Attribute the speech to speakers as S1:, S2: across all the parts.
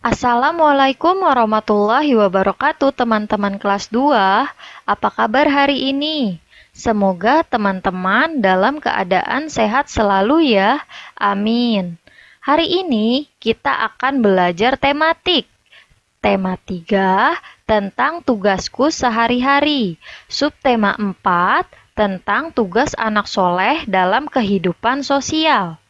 S1: Assalamualaikum warahmatullahi wabarakatuh teman-teman kelas 2. Apa kabar hari ini? Semoga teman-teman dalam keadaan sehat selalu ya. Amin. Hari ini kita akan belajar tematik. Tema 3 tentang tugasku sehari-hari. Subtema 4 tentang tugas anak soleh dalam kehidupan sosial.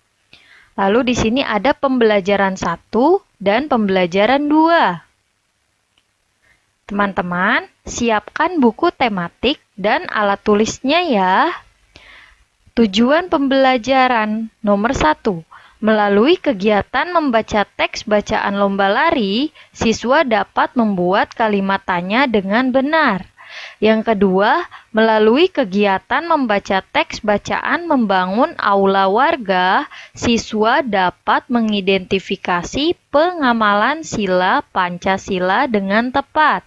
S1: Lalu di sini ada pembelajaran 1 dan pembelajaran 2. Teman-teman, siapkan buku tematik dan alat tulisnya ya. Tujuan pembelajaran nomor 1. Melalui kegiatan membaca teks bacaan lomba lari, siswa dapat membuat kalimat tanya dengan benar. Yang kedua, melalui kegiatan membaca teks bacaan membangun aula warga, siswa dapat mengidentifikasi pengamalan sila Pancasila dengan tepat.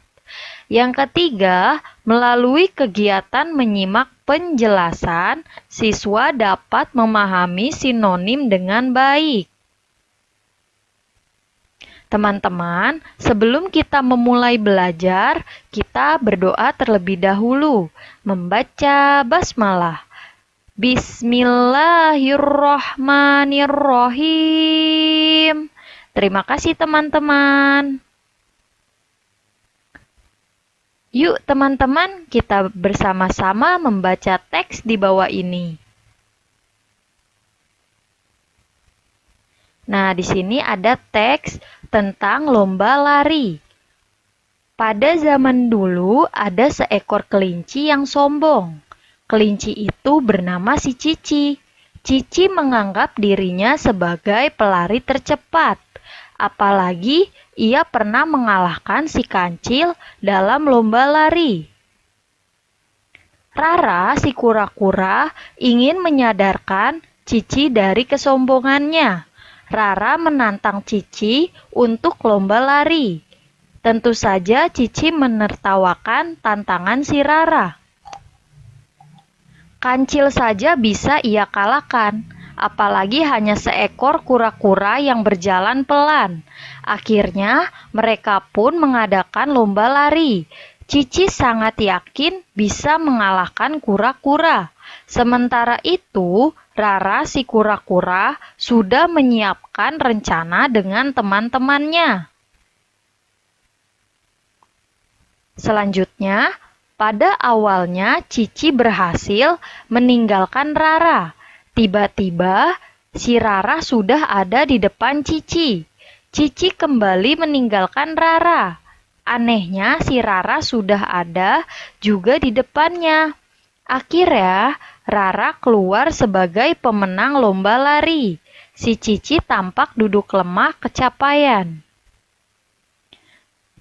S1: Yang ketiga, melalui kegiatan menyimak penjelasan, siswa dapat memahami sinonim dengan baik. Teman-teman, sebelum kita memulai belajar, kita berdoa terlebih dahulu, membaca basmalah. Bismillahirrohmanirrohim. Terima kasih teman-teman. Yuk teman-teman, kita bersama-sama membaca teks di bawah ini. Nah, di sini ada teks tentang lomba lari. Pada zaman dulu ada seekor kelinci yang sombong. Kelinci itu bernama si Cici. Cici menganggap dirinya sebagai pelari tercepat. Apalagi ia pernah mengalahkan si Kancil dalam lomba lari. Rara, si kura-kura, ingin menyadarkan Cici dari kesombongannya. Rara menantang Cici untuk lomba lari. Tentu saja Cici menertawakan tantangan si Rara. Kancil saja bisa ia kalahkan, apalagi hanya seekor kura-kura yang berjalan pelan. Akhirnya mereka pun mengadakan lomba lari. Cici sangat yakin bisa mengalahkan kura-kura. Sementara itu, Rara si kura-kura sudah menyiapkan rencana dengan teman-temannya. Selanjutnya, pada awalnya Cici berhasil meninggalkan Rara. Tiba-tiba, si Rara sudah ada di depan Cici. Cici kembali meninggalkan Rara. Anehnya, si Rara sudah ada juga di depannya. Akhirnya, Rara keluar sebagai pemenang lomba lari. Si Cici tampak duduk lemah kecapaian.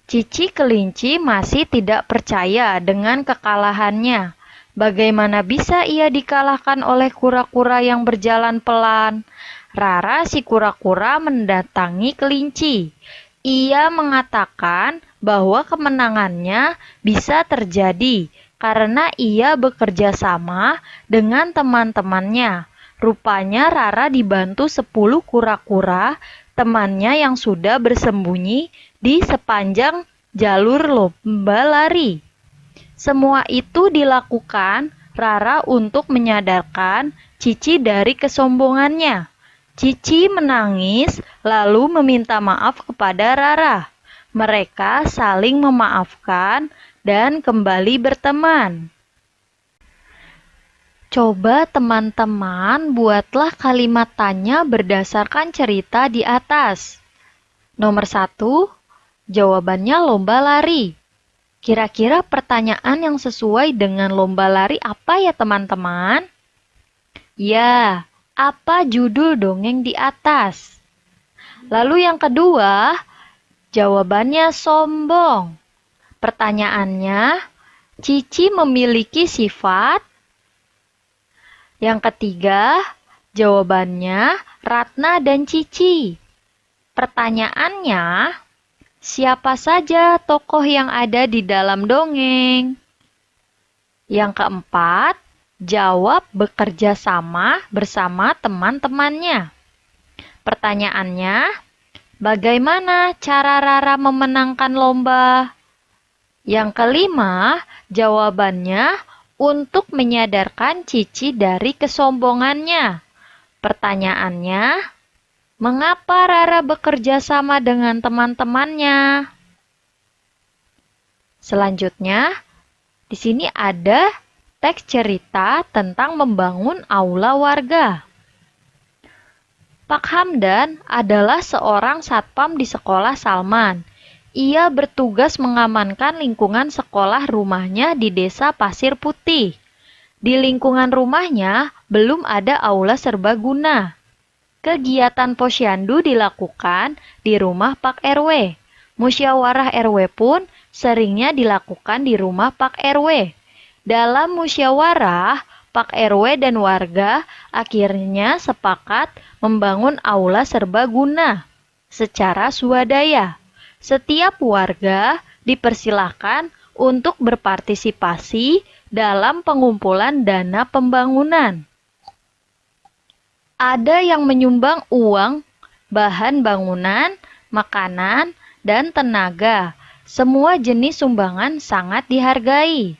S1: Cici kelinci masih tidak percaya dengan kekalahannya. Bagaimana bisa ia dikalahkan oleh kura-kura yang berjalan pelan? Rara si kura-kura mendatangi kelinci. Ia mengatakan bahwa kemenangannya bisa terjadi karena ia bekerja sama dengan teman-temannya. Rupanya Rara dibantu 10 kura-kura temannya yang sudah bersembunyi di sepanjang jalur lomba lari. Semua itu dilakukan Rara untuk menyadarkan Cici dari kesombongannya. Cici menangis lalu meminta maaf kepada Rara. Mereka saling memaafkan dan kembali berteman. Coba teman-teman buatlah kalimat tanya berdasarkan cerita di atas. Nomor 1, jawabannya lomba lari. Kira-kira pertanyaan yang sesuai dengan lomba lari apa ya teman-teman? Ya, apa judul dongeng di atas? Lalu yang kedua, jawabannya sombong. Pertanyaannya, Cici memiliki sifat? Yang ketiga, jawabannya Ratna dan Cici. Pertanyaannya, siapa saja tokoh yang ada di dalam dongeng? Yang keempat, jawab bekerja sama bersama teman-temannya. Pertanyaannya, Bagaimana cara Rara memenangkan lomba? Yang kelima, jawabannya untuk menyadarkan Cici dari kesombongannya. Pertanyaannya, mengapa Rara bekerja sama dengan teman-temannya? Selanjutnya, di sini ada teks cerita tentang membangun aula warga. Pak Hamdan adalah seorang satpam di sekolah Salman. Ia bertugas mengamankan lingkungan sekolah rumahnya di Desa Pasir Putih. Di lingkungan rumahnya belum ada aula serbaguna. Kegiatan posyandu dilakukan di rumah Pak RW. Musyawarah RW pun seringnya dilakukan di rumah Pak RW. Dalam musyawarah, Pak RW dan warga akhirnya sepakat membangun aula serbaguna secara swadaya. Setiap warga dipersilahkan untuk berpartisipasi dalam pengumpulan dana pembangunan. Ada yang menyumbang uang, bahan bangunan, makanan, dan tenaga. Semua jenis sumbangan sangat dihargai.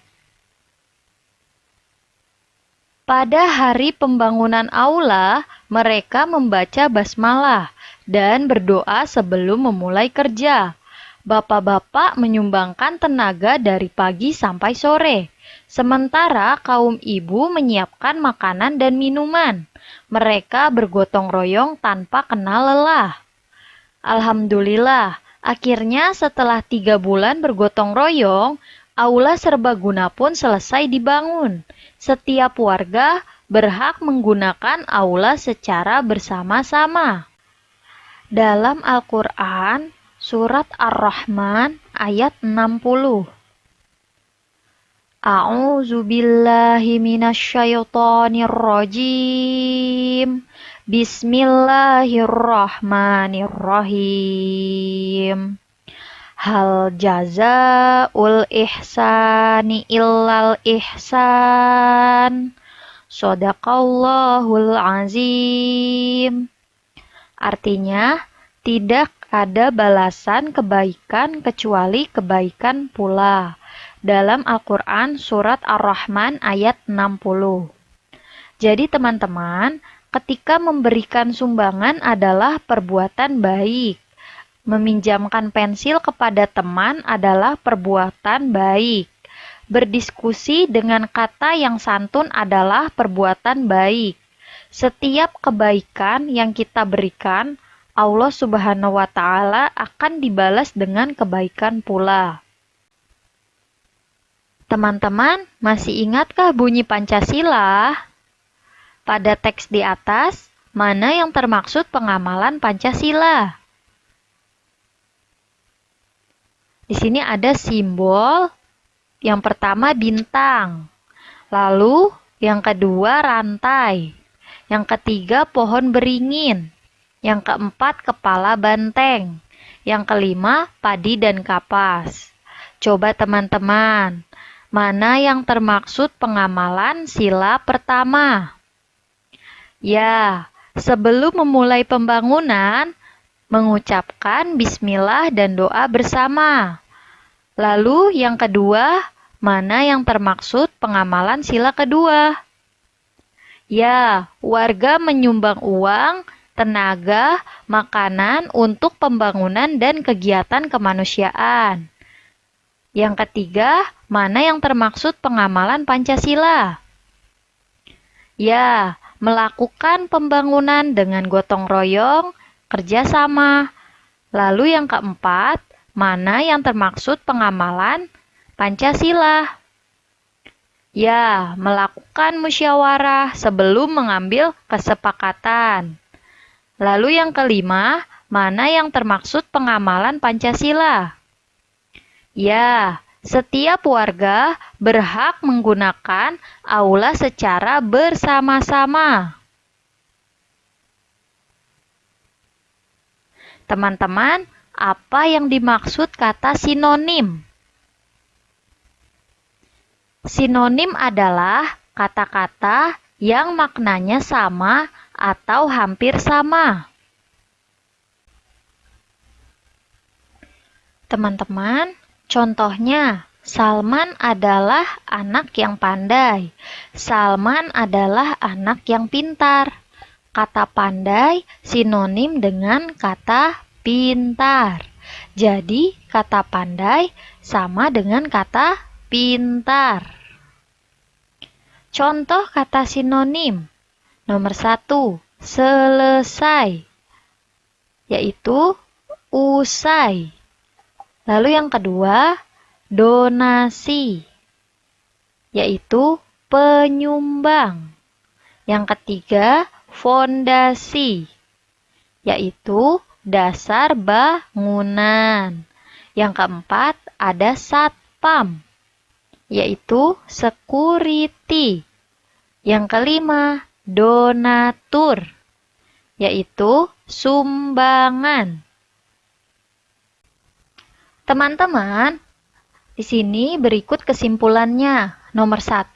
S1: Pada hari pembangunan aula, mereka membaca basmalah dan berdoa sebelum memulai kerja. Bapak-bapak menyumbangkan tenaga dari pagi sampai sore, sementara kaum ibu menyiapkan makanan dan minuman. Mereka bergotong royong tanpa kenal lelah. Alhamdulillah, akhirnya setelah 3 bulan bergotong royong, aula serbaguna pun selesai dibangun. Setiap warga berhak menggunakan aula secara bersama-sama. Dalam Al-Quran, Surat Ar-Rahman ayat 60. A'udzu billahi minasyaitonir rajim. Bismillahirrahmanirrahim. Hal jazaa'ul ihsani illal ihsan. Shadaqallahul azim. Artinya, tidak ada balasan kebaikan kecuali kebaikan pula. Dalam Al-Quran Surat Ar-Rahman ayat 60. Jadi teman-teman, ketika memberikan sumbangan adalah perbuatan baik. Meminjamkan pensil kepada teman adalah perbuatan baik. Berdiskusi dengan kata yang santun adalah perbuatan baik. Setiap kebaikan yang kita berikan, Allah Subhanahu wa Ta'ala akan dibalas dengan kebaikan pula. Teman-teman, masih ingatkah bunyi Pancasila? Pada teks di atas, mana yang termaksud pengamalan Pancasila? Di sini ada simbol. Yang pertama bintang. Lalu yang kedua rantai. Yang ketiga pohon beringin. Yang keempat kepala banteng. Yang kelima padi dan kapas. Coba teman-teman, mana yang termaksud pengamalan sila pertama? Ya, sebelum memulai pembangunan, mengucapkan bismillah dan doa bersama. Lalu yang kedua, mana yang termaksud pengamalan sila kedua? Ya, warga menyumbang uang, tenaga, makanan untuk pembangunan dan kegiatan kemanusiaan. Yang ketiga, mana yang termaksud pengamalan Pancasila? Ya, melakukan pembangunan dengan gotong royong, kerjasama. Lalu yang keempat, mana yang termaksud pengamalan Pancasila? Ya, melakukan musyawarah sebelum mengambil kesepakatan. Lalu yang kelima, mana yang termaksud pengamalan Pancasila? Ya, setiap warga berhak menggunakan aula secara bersama-sama. Teman-teman, apa yang dimaksud kata sinonim? Sinonim adalah kata-kata yang maknanya sama atau hampir sama. Teman-teman, contohnya, Salman adalah anak yang pandai. Salman adalah anak yang pintar. Kata pandai sinonim dengan kata pintar. Jadi, kata pandai sama dengan kata pintar. Contoh kata sinonim. Nomor 1, selesai, yaitu usai. Lalu yang kedua, donasi, yaitu penyumbang. Yang ketiga, fondasi, yaitu dasar bangunan. Yang keempat, ada satpam, yaitu security. Yang kelima, donatur, yaitu sumbangan. Teman-teman, di sini berikut kesimpulannya. Nomor 1,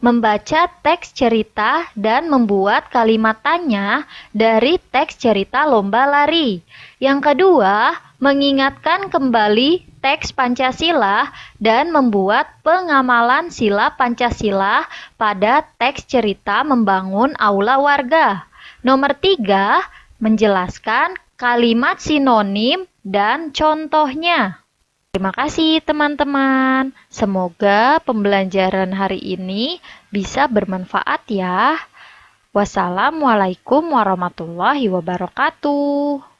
S1: membaca teks cerita dan membuat kalimat tanya dari teks cerita lomba lari. Yang kedua, mengingatkan kembali teks Pancasila dan membuat pengamalan sila Pancasila pada teks cerita membangun aula warga. Nomor 3, menjelaskan kalimat sinonim dan contohnya. Terima kasih teman-teman. Semoga pembelajaran hari ini bisa bermanfaat ya. Wassalamualaikum warahmatullahi wabarakatuh.